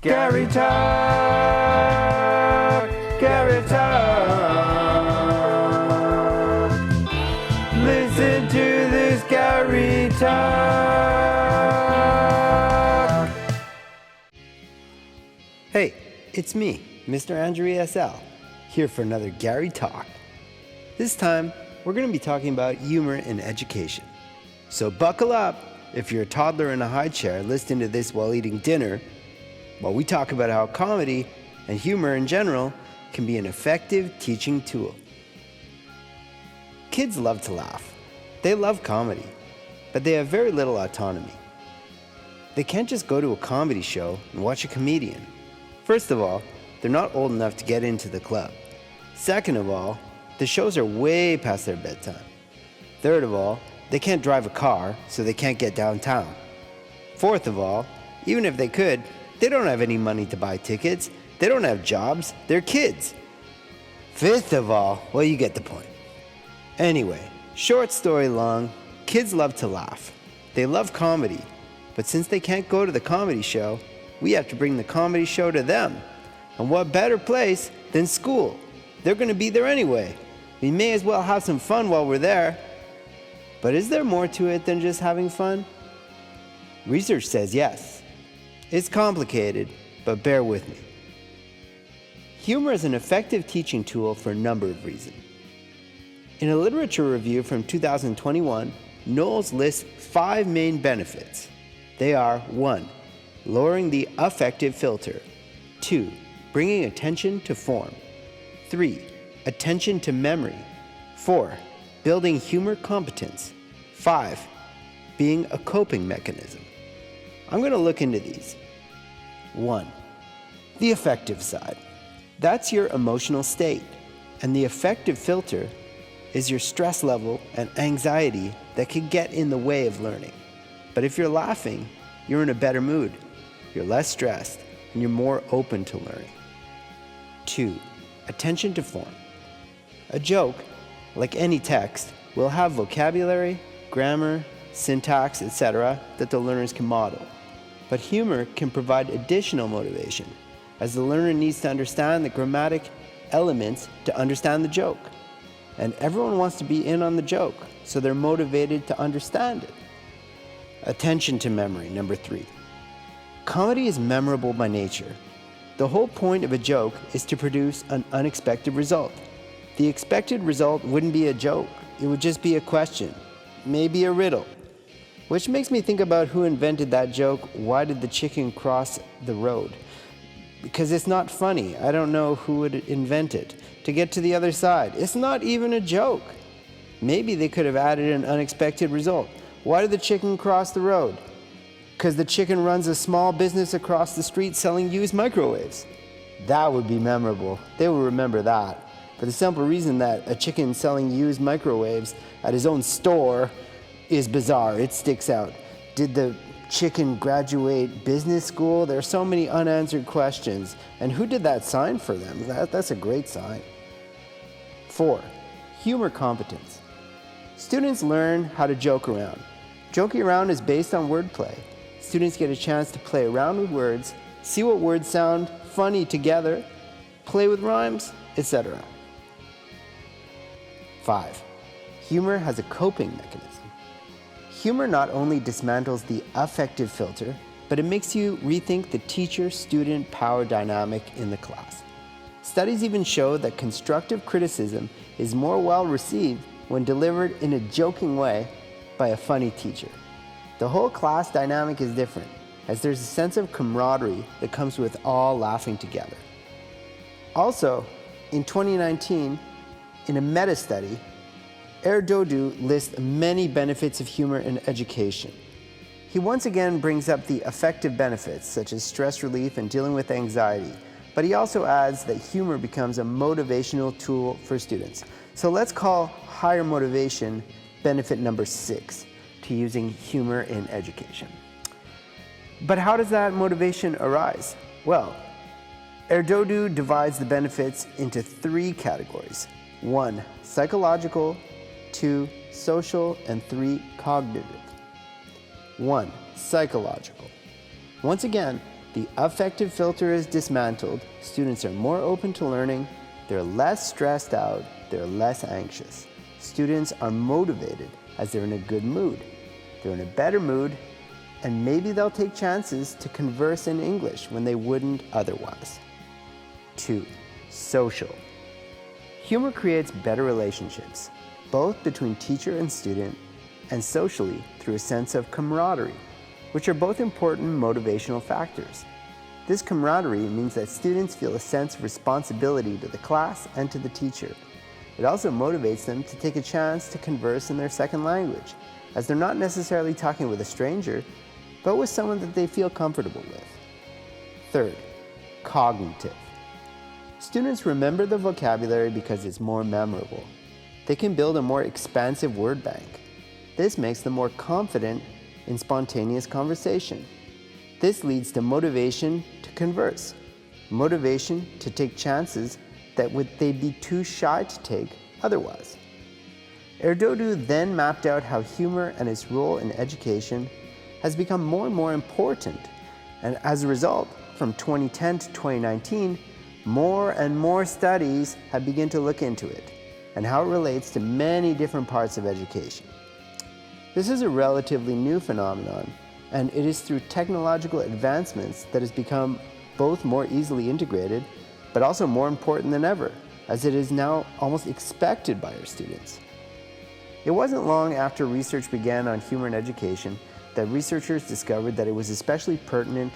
Gary Talk, Gary Talk. Listen to this Gary Talk. Hey, it's me, Mr. Andrew ESL, here for another Gary Talk. This time, we're going to be talking about humor in education. So buckle up if you're a toddler in a high chair listening to this while eating dinner, while we talk about how comedy and humor in general can be an effective teaching tool. Kids love to laugh. They love comedy, but they have very little autonomy. They can't just go to a comedy show and watch a comedian. First of all, they're not old enough to get into the club. Second of all, the shows are way past their bedtime. Third of all, they can't drive a car, so they can't get downtown. Fourth of all, even if they could, they don't have any money to buy tickets. They don't have jobs. They're kids. Fifth of all, well, you get the point. Anyway, short story long, kids love to laugh. They love comedy. But since they can't go to the comedy show, we have to bring the comedy show to them. And what better place than school? They're going to be there anyway. We may as well have some fun while we're there. But is there more to it than just having fun? Research says yes. It's complicated, but bear with me. Humor is an effective teaching tool for a number of reasons. In a literature review from 2021, Knowles lists 5 main benefits. They are 1. Lowering the affective filter. 2. Bringing attention to form. 3. Attention to memory. 4. Building humor competence. 5. Being a coping mechanism. I'm going to look into these. 1. The affective side. That's your emotional state, and the affective filter is your stress level and anxiety that can get in the way of learning. But if you're laughing, you're in a better mood, you're less stressed, and you're more open to learning. 2. Attention to form. A joke, like any text, will have vocabulary, grammar, syntax, etc. that the learners can model. But humor can provide additional motivation, as the learner needs to understand the grammatic elements to understand the joke. And everyone wants to be in on the joke, so they're motivated to understand it. Attention to memory, number 3. Comedy is memorable by nature. The whole point of a joke is to produce an unexpected result. The expected result wouldn't be a joke, it would just be a question, maybe a riddle. Which makes me think about who invented that joke, why did the chicken cross the road? Because it's not funny. I don't know who would invent it. To get to the other side, it's not even a joke. Maybe they could have added an unexpected result. Why did the chicken cross the road? Because the chicken runs a small business across the street selling used microwaves. That would be memorable. They will remember that. For the simple reason that a chicken selling used microwaves at his own store is bizarre. It sticks out. Did the chicken graduate business school? There are so many unanswered questions. And who did that sign for them? That's a great sign. 4. Humor competence. Students learn how to joke around. Joking around is based on wordplay. Students get a chance to play around with words, see what words sound funny together, play with rhymes, etc. 5. Humor has a coping mechanism. Humor not only dismantles the affective filter, but it makes you rethink the teacher-student power dynamic in the class. Studies even show that constructive criticism is more well received when delivered in a joking way by a funny teacher. The whole class dynamic is different, as there's a sense of camaraderie that comes with all laughing together. Also, in 2019, in a meta-study, Erdodu lists many benefits of humor in education. He once again brings up the affective benefits, such as stress relief and dealing with anxiety, but he also adds that humor becomes a motivational tool for students. So let's call higher motivation benefit number 6 to using humor in education. But how does that motivation arise? Well, Erdodu divides the benefits into 3 categories. 1, psychological, 2, social, and 3, cognitive. 1, psychological. Once again, The affective filter is dismantled, students are more open to learning, they're less stressed out, they're less anxious. Students are motivated as they're in a good mood. They're in a better mood, and maybe they'll take chances to converse in English when they wouldn't otherwise. 2. Social. Humor creates better relationships, both between teacher and student, and socially through a sense of camaraderie, which are both important motivational factors. This camaraderie means that students feel a sense of responsibility to the class and to the teacher. It also motivates them to take a chance to converse in their second language, as they're not necessarily talking with a stranger, but with someone that they feel comfortable with. 3rd, cognitive. Students remember the vocabulary because it's more memorable. They can build a more expansive word bank. This makes them more confident in spontaneous conversation. This leads to motivation to converse, motivation to take chances that they'd be too shy to take otherwise. Erdodu then mapped out how humor and its role in education has become more and more important, and as a result, from 2010 to 2019, more and more studies have begun to look into it and how it relates to many different parts of education. This is a relatively new phenomenon, and it is through technological advancements that it's become both more easily integrated, but also more important than ever, as it is now almost expected by our students. It wasn't long after research began on humor in education that researchers discovered that it was especially pertinent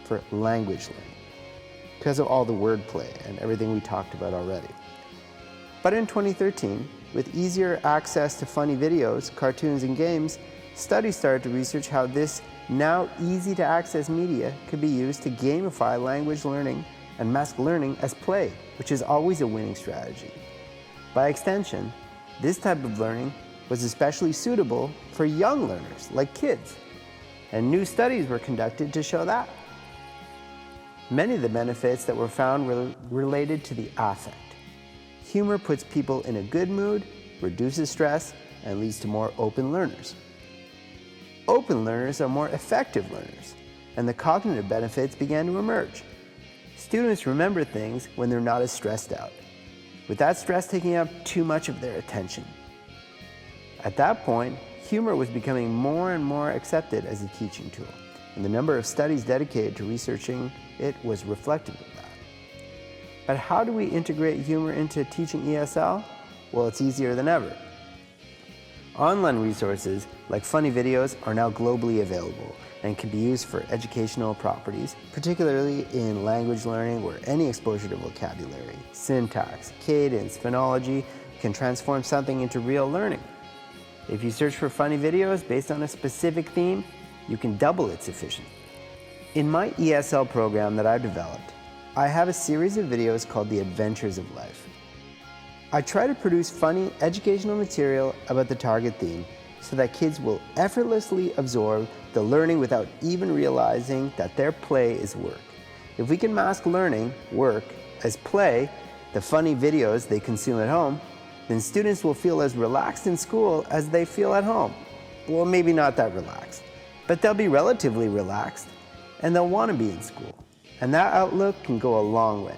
for language learning, because of all the wordplay and everything we talked about already. But in 2013, with easier access to funny videos, cartoons, and games, studies started to research how this now easy-to-access media could be used to gamify language learning and mask learning as play, which is always a winning strategy. By extension, this type of learning was especially suitable for young learners, like kids, and new studies were conducted to show that. Many of the benefits that were found were related to the affect. Humor puts people in a good mood, reduces stress, and leads to more open learners. Open learners are more effective learners, and the cognitive benefits began to emerge. Students remember things when they're not as stressed out, without stress taking up too much of their attention. At that point, humor was becoming more and more accepted as a teaching tool, and the number of studies dedicated to researching it was reflective of that. But how do we integrate humor into teaching ESL? Well, it's easier than ever. Online resources like funny videos are now globally available and can be used for educational properties, particularly in language learning where any exposure to vocabulary, syntax, cadence, phonology can transform something into real learning. If you search for funny videos based on a specific theme, you can double its efficiency. In my ESL program that I've developed, I have a series of videos called The Adventures of Life. I try to produce funny educational material about the target theme so that kids will effortlessly absorb the learning without even realizing that their play is work. If we can mask learning, work, as play, the funny videos they consume at home, then students will feel as relaxed in school as they feel at home. Well, maybe not that relaxed, but they'll be relatively relaxed and they'll want to be in school. And that outlook can go a long way.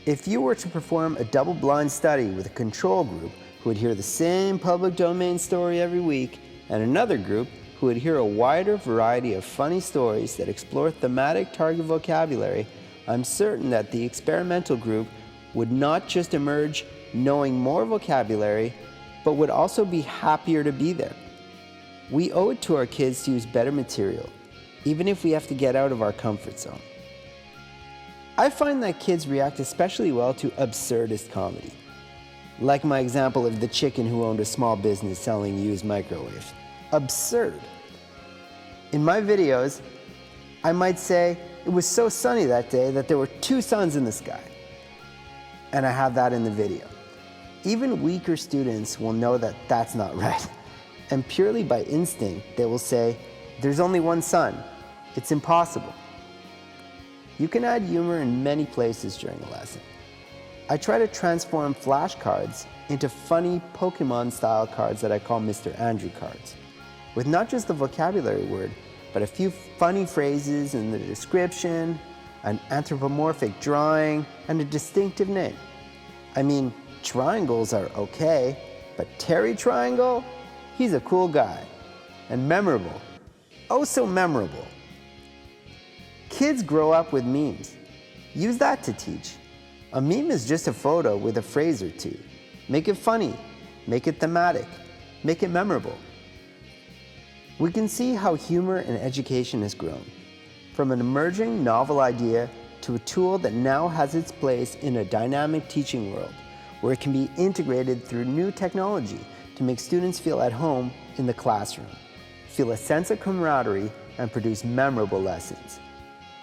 If you were to perform a double-blind study with a control group who would hear the same public domain story every week and another group who would hear a wider variety of funny stories that explore thematic target vocabulary, I'm certain that the experimental group would not just emerge knowing more vocabulary, but would also be happier to be there. We owe it to our kids to use better material, even if we have to get out of our comfort zone. I find that kids react especially well to absurdist comedy, like my example of the chicken who owned a small business selling used microwaves. Absurd. In my videos, I might say, it was so sunny that day that there were 2 suns in the sky. And I have that in the video. Even weaker students will know that that's not right. And purely by instinct, they will say, there's only 1 sun. It's impossible. You can add humor in many places during a lesson. I try to transform flashcards into funny Pokemon-style cards that I call Mr. Andrew cards, with not just the vocabulary word, but a few funny phrases in the description, an anthropomorphic drawing, and a distinctive name. I mean, triangles are okay, but Terry Triangle? He's a cool guy. And memorable. Oh, so memorable. Kids grow up with memes. Use that to teach. A meme is just a photo with a phrase or two. Make it funny, make it thematic, make it memorable. We can see how humor in education has grown, from an emerging novel idea to a tool that now has its place in a dynamic teaching world, where it can be integrated through new technology to make students feel at home in the classroom, feel a sense of camaraderie, and produce memorable lessons.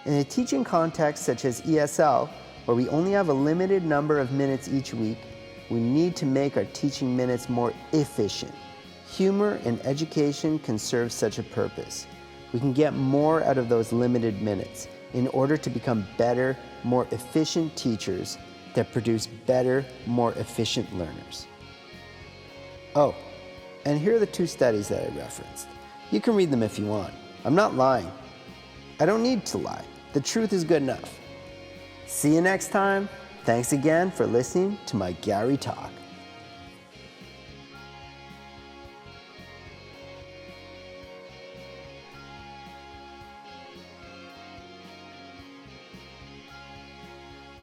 In a teaching context such as ESL, where we only have a limited number of minutes each week, we need to make our teaching minutes more efficient. Humor in education can serve such a purpose. We can get more out of those limited minutes in order to become better, more efficient teachers that produce better, more efficient learners. Oh, and here are the 2 studies that I referenced. You can read them if you want. I'm not lying. I don't need to lie. The truth is good enough. See you next time. Thanks again for listening to my Gary Talk.